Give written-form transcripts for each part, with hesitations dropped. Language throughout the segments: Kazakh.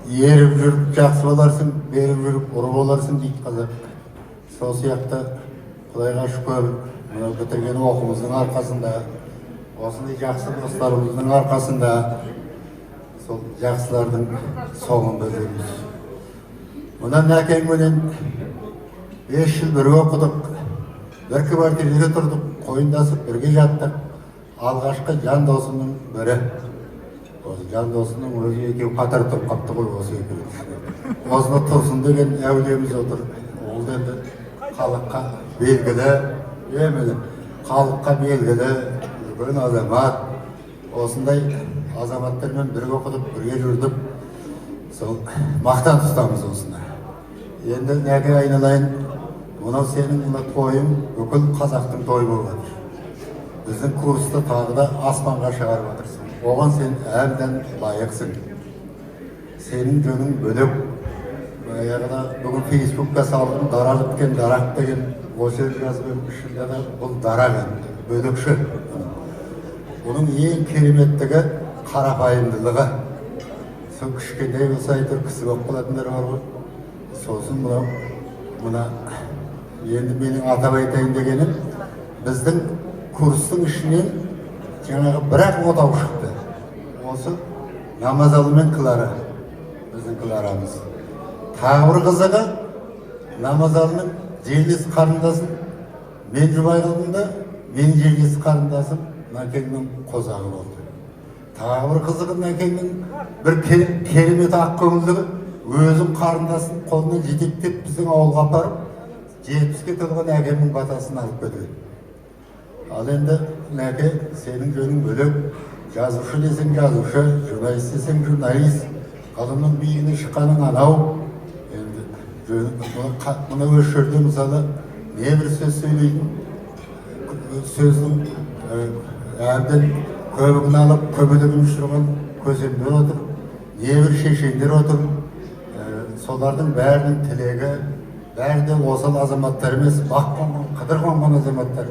еріп жүріп жақсы боларсың, беріп жүріп ұры боларсың дейді қазақ. Сол сияқты Құдайға шүкір, мынау бітірген оқымыздың арқасында, осындай жақсы достарымыздың арқасында сол жақсылардың соңында жүрміз. Мына Нәкеңменен 5 жыл бірге оқыдық, бір квартирада тұрдық, қойындасып бірге жаттық. Алғашқы жан досымның бірі. Осы жан досының өзі екеуі қатар тұрып қапты ғой, осы екеуі. Осында Тұрсын деген әулиеміз отыр. Ол енді халыққа белгілі, халыққа белгілі үлкен азамат. Осындай азаматтармен бірге оқыдық, бірге жүрдік. Сол мақтан тұтамыз осында. Енді Нәке айналайын, мынау сенің мына тойың бүкіл қазақтың тойы болып жатыр. Біздің курсты тағы да аспанға шығарып жатырсың. Оған сен әбден лайықсың. Сенің жөнің бөлек. Баяғыда бүгін Фейсбукқа салдым, дара біткен дарақ деген осы жазбен ішінде де бұл дарақ енді, бөлекші. Оның ең кереметтігі қарапайымдылығы. Сол кішкентай болса айтыр кісі болып қалатындар бар ғой. Сосын мына енді менің атап айтайын дегенім, біздің курстың ішінен жаңағы бір-ақ отау шықты. Осы Намазалы мен Клара, біздің Кларамыз. Тағы бір қызығы, Намазалының жерлес қарындасын мен жұбай қылдым да, мен жерлес қарындасым Нәкеңнің қозағы болды. Тағы бір қызығы Нәкеңнің бір керемет ақ көңілдігі, өзім қарындасын қолынан жетектеп біздің ауылға апарып, 70-ке толған әкемнің батасын алып кетеді. Ал енді Нәке, сенің жөнің бөлек, жазушы десең жазушы, журналист десең журналист, ғылымның биігіне шыққаның анау. Мұны өз жерде мысалы не бір сөз сөйлейтін, сөздің әбден көбігін алып, көбелігін ұшырған көсемдер отыр, не бір шешендер отыр. Солардың бәрінің тілегі, бәрі де осал азаматтар емес, баққан, қыдыр қонған азаматтар.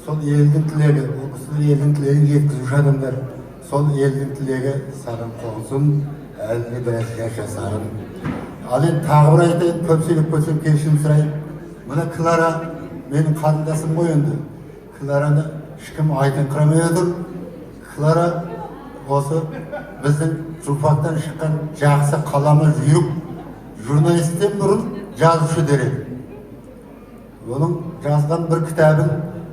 Сол елдің тілегі, ол кісілер елдің тілегін жеткізуші адамдар. Сол елдің тілегі саған қонсын, әлі біраз yaşasарым. Ал енді тағы бір айтайын, көп сөйлеп көтсем кешірім сұрайын. Мына Клара менің қарындасым ғой енді. Клараны ешкім айтыңқырамай отыр. Клара осы біздің журфактан шыққан жақсы қаламы жүйрік журналисттен бұрын жазушы дерек. Оның жазған бір кітабын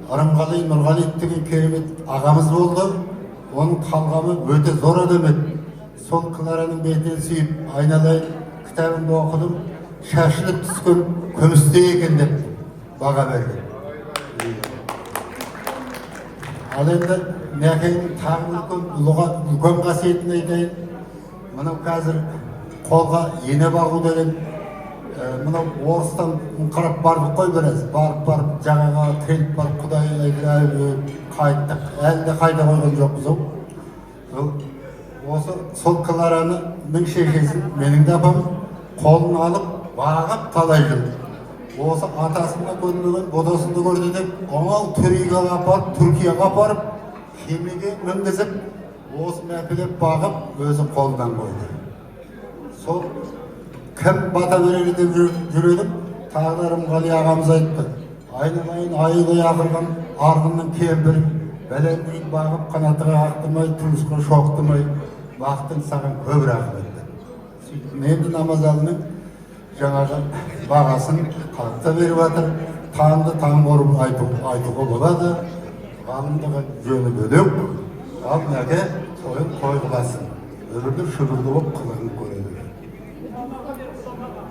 Арымғали Нұрғалиев деген керемет ағамыз болды. Оның талғамы өте зор адам еді. Сол Клараның бетінен сүйіп, айналайын кітабымды оқыдым, шашылып түскен күмістей екен деп баға берген. Ал енді Нәкеңнің тағы үлкен қасиетін айтайын. Мынау қазір қолға ене бағу деген, мынау орыстан қарап бардық қой біраз. Барып жағаға тіреліп барып Құдай айтып қайттық. Әлі де қайда қойған жоқпыз. Осы сол Клараның шешесін менің де апам қолын алып, бағып талай жыл. Осы атасына көрмеген, бодасында көрді деп, оңал Түркияға апарып, Түркияға апарып, кемеге мінгізіп, осы мәпелеп бағып, өзі қолдан қойды. Сол кім бата береді деп жүредім, тағдарым Ғали ағамыз айтты. Айналайын айылы ақырған арғынның кемпірін, бәлендей бағып, қанатыға ақтымай, тұрысқа шоқтымай, бақтың саған көп рахмет. Енді Намазалының жаңағы бағасын қалыпта беріп жатыр. Таңды таң ұрып айтуға болады. Ғалымдығы жөні бөлек. Ал Нәке тойын той қыласын. Өбірді шүбірді болып қылығын көреді.